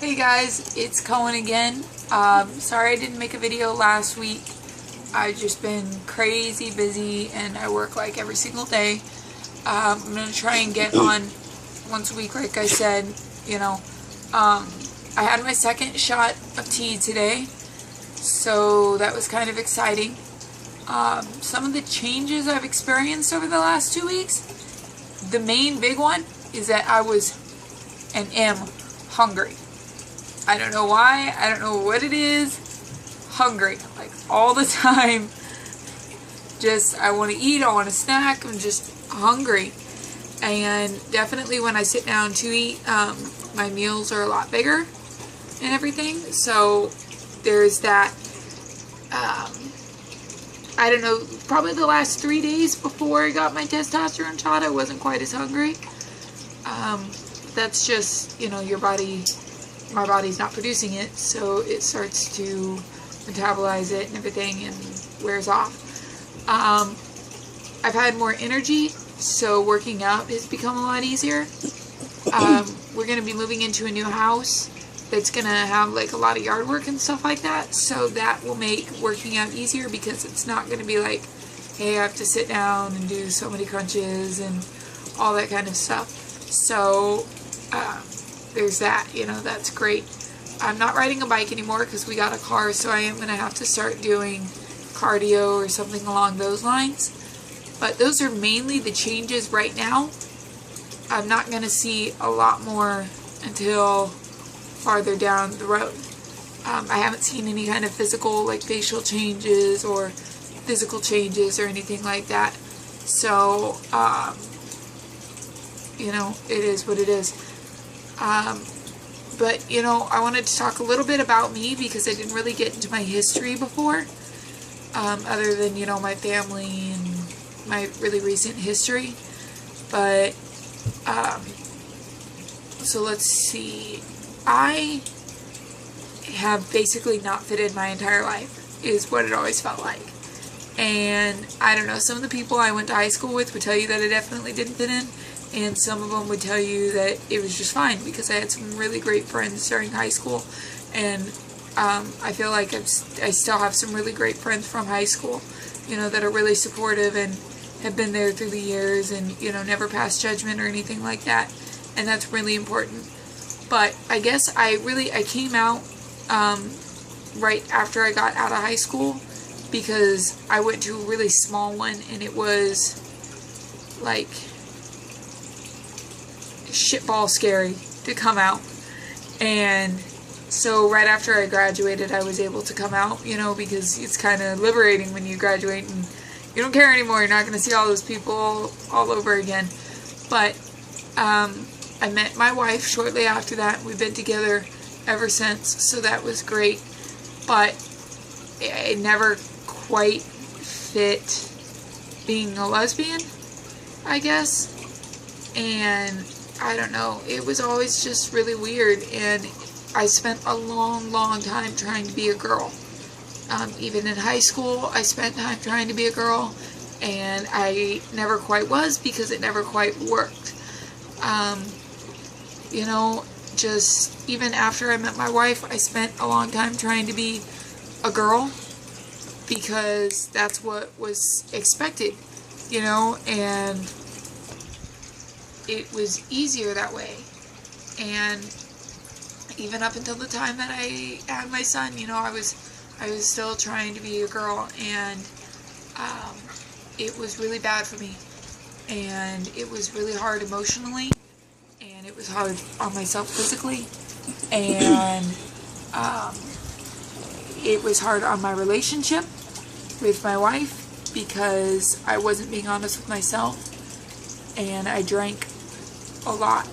Hey guys, it's Cohen again. Sorry I didn't make a video last week. I've just been crazy busy and I work like every single day. I'm going to try and get on once a week, like I said. I had my second shot of tea today, so that was kind of exciting. Some of the changes I've experienced over the last 2 weeks, the main big one is that I was and am hungry. I don't know why, I don't know what it is. Hungry, like all the time. Just, I want to eat, I want to snack, I'm just hungry. And definitely when I sit down to eat, my meals are a lot bigger and everything. So there's that. I don't know, probably the last 3 days before I got my testosterone shot, I wasn't quite as hungry. That's just, your body, my body's not producing it, so it starts to metabolize it and everything and wears off. I've had more energy, so working out has become a lot easier. We're going to be moving into a new house that's going to have like a lot of yard work and stuff like that, so that will make working out easier because it's not going to be like, hey, I have to sit down and do so many crunches and all that kind of stuff. So there's that, that's great. I'm not riding a bike anymore because we got a car, so I am going to have to start doing cardio or something along those lines. But those are mainly the changes right now. I'm not going to see a lot more until farther down the road. I haven't seen any kind of physical, like facial changes or physical changes or anything like that. So, it is what it is. But, I wanted to talk a little bit about me because I didn't really get into my history before, other than, my family and my really recent history. But, so let's see. I have basically not fit in my entire life, is what it always felt like. And, I don't know, some of the people I went to high school with would tell you that I definitely didn't fit in. And some of them would tell you that it was just fine because I had some really great friends during high school. And I feel like I still have some really great friends from high school, that are really supportive and have been there through the years and, never passed judgment or anything like that. And that's really important. But I guess I came out right after I got out of high school because I went to a really small one and it was like shitball scary to come out. And so right after I graduated I was able to come out, because it's kind of liberating when you graduate and you don't care anymore. You're not going to see all those people all over again. But I met my wife shortly after that. We've been together ever since, so that was great. But it never quite fit being a lesbian, I guess. And I don't know, it was always just really weird, and I spent a long, long time trying to be a girl. Even in high school, I spent time trying to be a girl, and I never quite was because it never quite worked. Just even after I met my wife, I spent a long time trying to be a girl because that's what was expected, and it was easier that way. And even up until the time that I had my son, I was still trying to be a girl, and it was really bad for me, and it was really hard emotionally, and it was hard on myself physically, and it was hard on my relationship with my wife because I wasn't being honest with myself, and I drank a lot.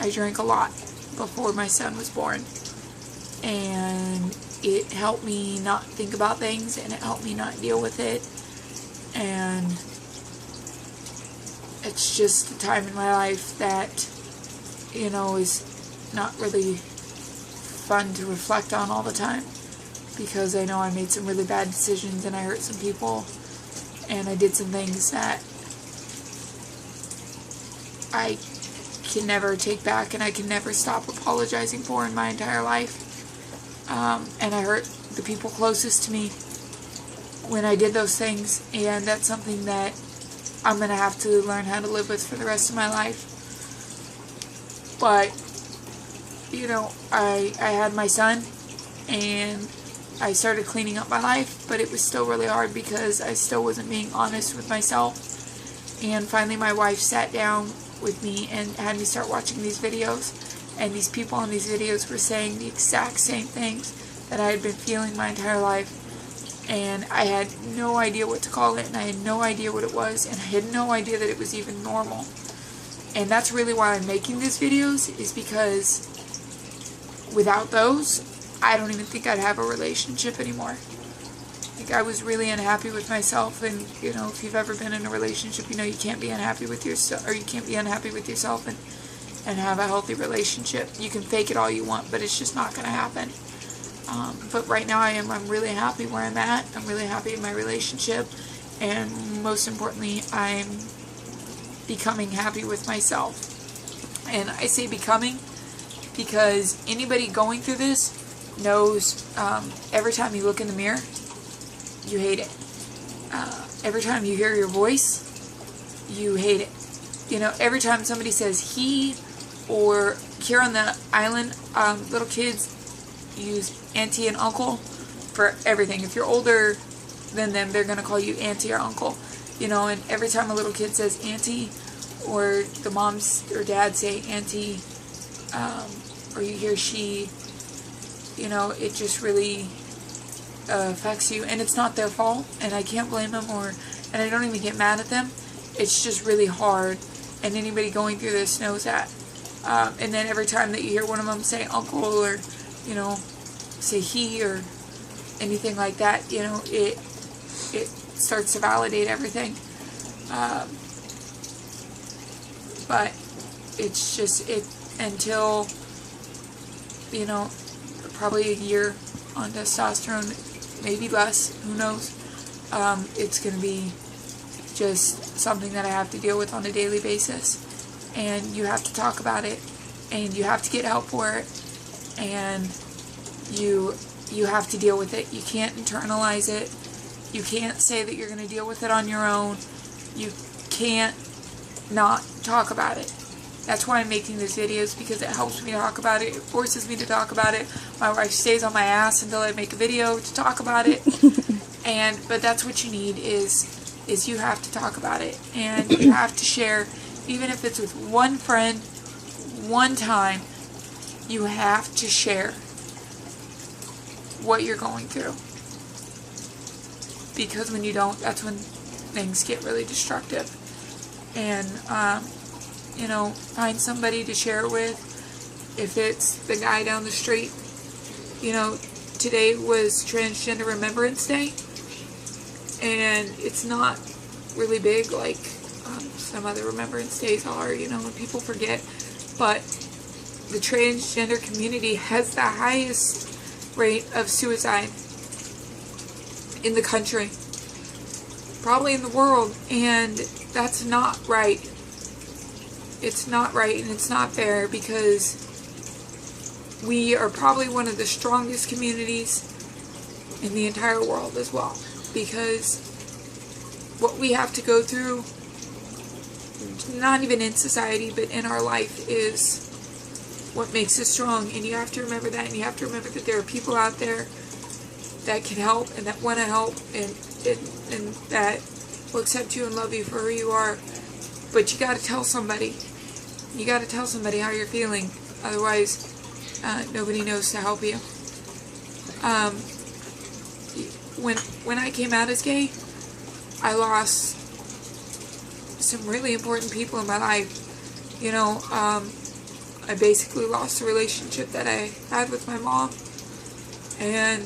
I drank a lot before my son was born, and it helped me not think about things, and it helped me not deal with it, and it's just a time in my life that, is not really fun to reflect on all the time, because I know I made some really bad decisions, and I hurt some people, and I did some things that I can never take back and I can never stop apologizing for in my entire life. And I hurt the people closest to me when I did those things, and that's something that I'm going to have to learn how to live with for the rest of my life. But, you know, I had my son, and I started cleaning up my life, but it was still really hard because I still wasn't being honest with myself. And finally my wife sat down with me and had me start watching these videos, and these people on these videos were saying the exact same things that I had been feeling my entire life. And I had no idea what to call it, and I had no idea what it was, and I had no idea that it was even normal. And that's really why I'm making these videos, is because without those, I don't even think I'd have a relationship anymore. Like, I was really unhappy with myself, and, you know, if you've ever been in a relationship, you know you can't be unhappy with yourself, or you can't be unhappy with yourself and have a healthy relationship. You can fake it all you want, but it's just not going to happen. But right now I'm really happy where I'm at. I'm really happy in my relationship, and most importantly, I'm becoming happy with myself. And I say becoming because anybody going through this knows every time you look in the mirror, you hate it. Every time you hear your voice, you hate it. You know, every time somebody says he, or here on the island, little kids use auntie and uncle for everything. If you're older than them, they're going to call you auntie or uncle. You know, and every time a little kid says auntie, or the moms or dad say auntie, or you hear she, you know, it just really affects you. And it's not their fault, and I can't blame them, and I don't even get mad at them. It's just really hard, and anybody going through this knows that. And then every time that you hear one of them say uncle, or, you know, say he, or anything like that, you know, it starts to validate everything. But it's just, until, you know, probably a year on testosterone, maybe less, who knows, it's going to be just something that I have to deal with on a daily basis. And you have to talk about it, and you have to get help for it, and you have to deal with it. You can't internalize it. You can't say that you're going to deal with it on your own. You can't not talk about it. That's why I'm making these videos, because it helps me talk about it. It forces me to talk about it. My wife stays on my ass until I make a video to talk about it. But that's what you need, is you have to talk about it, and you have to share. Even if it's with one friend, one time, you have to share what you're going through. Because when you don't, that's when things get really destructive. And, you know, find somebody to share it with. If it's the guy down the street, you know, today was Transgender Remembrance Day. And it's not really big like some other Remembrance Days are, you know, when people forget. But the transgender community has the highest rate of suicide in the country, probably in the world, and that's not right. It's not right, and it's not fair, because we are probably one of the strongest communities in the entire world as well, because what we have to go through, not even in society, but in our life, is what makes us strong. And you have to remember that, and you have to remember that there are people out there that can help, and that want to help, and that will accept you and love you for who you are. But you got to tell somebody. You got to tell somebody how you're feeling. Otherwise, nobody knows to help you. When I came out as gay, I lost some really important people in my life. You know, I basically lost the relationship that I had with my mom, and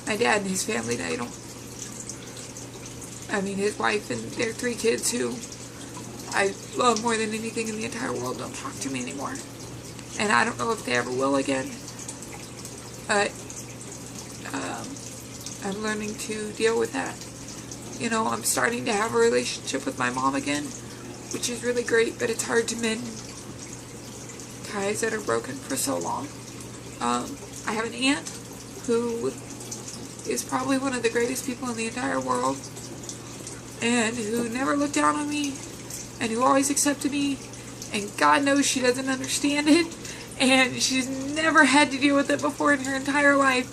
my dad and his family. His wife and their 3 kids, who I love more than anything in the entire world, don't talk to me anymore. And I don't know if they ever will again. But I'm learning to deal with that. You know, I'm starting to have a relationship with my mom again. which is really great, but it's hard to mend ties that are broken for so long. I have an aunt who is probably one of the greatest people in the entire world, and who never looked down on me, and who always accepted me, and God knows she doesn't understand it, and she's never had to deal with it before in her entire life,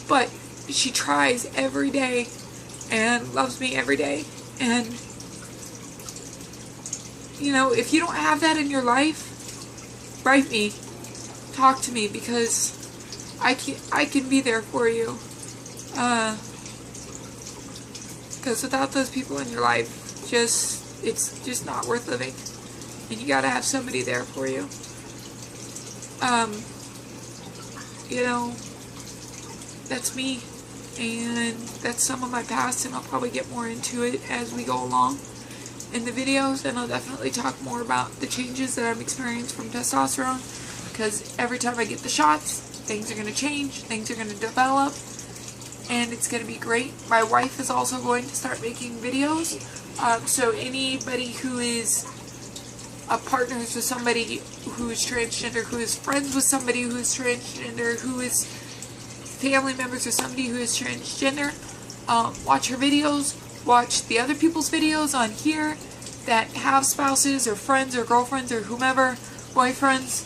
but she tries every day, and loves me every day. And you know, if you don't have that in your life, write me, talk to me, because I can be there for you. Because without those people in your life, it's just not worth living. And you gotta have somebody there for you. You know, that's me. And that's some of my past, and I'll probably get more into it as we go along in the videos, and I'll definitely talk more about the changes that I've experienced from testosterone, because every time I get the shots, things are going to change, things are going to develop, and it's going to be great. My wife is also going to start making videos, so anybody who is partners with somebody who is transgender, who is friends with somebody who is transgender, who is family members of somebody who is transgender, watch her videos, watch the other people's videos on here that have spouses or friends or girlfriends or whomever, boyfriends,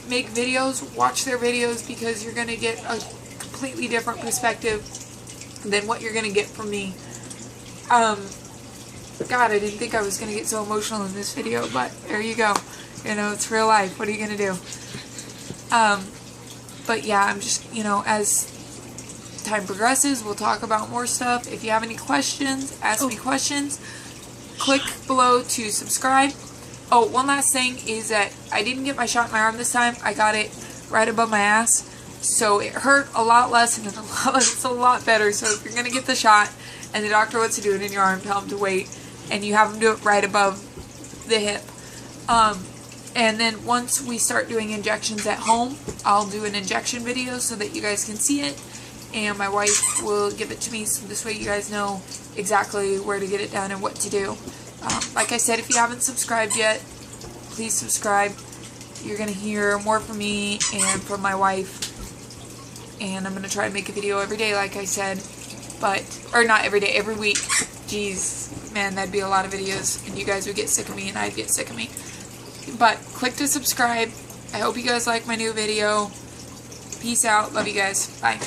make videos. Watch their videos, because you're going to get a completely different perspective than what you're going to get from me. God, I didn't think I was going to get so emotional in this video, but there you go. You know, it's real life. What are you going to do? But yeah, I'm just, you know, as time progresses, we'll talk about more stuff. If you have any questions, ask me questions. Click below to subscribe. Oh, one last thing is that I didn't get my shot in my arm this time. I got it right above my ass. So it hurt a lot less, and it's a lot better. So if you're going to get the shot and the doctor wants to do it in your arm, tell him to wait. And you have him do it right above the hip. And then once we start doing injections at home, I'll do an injection video so that you guys can see it. And my wife will give it to me, so this way you guys know exactly where to get it done and what to do. Like I said, if you haven't subscribed yet, please subscribe. You're going to hear more from me and from my wife. And I'm going to try to make a video every day, like I said. Or not every day, every week. Jeez, man, that'd be a lot of videos. And you guys would get sick of me, and I'd get sick of me. But click to subscribe. I hope you guys like my new video. Peace out. Love you guys. Bye.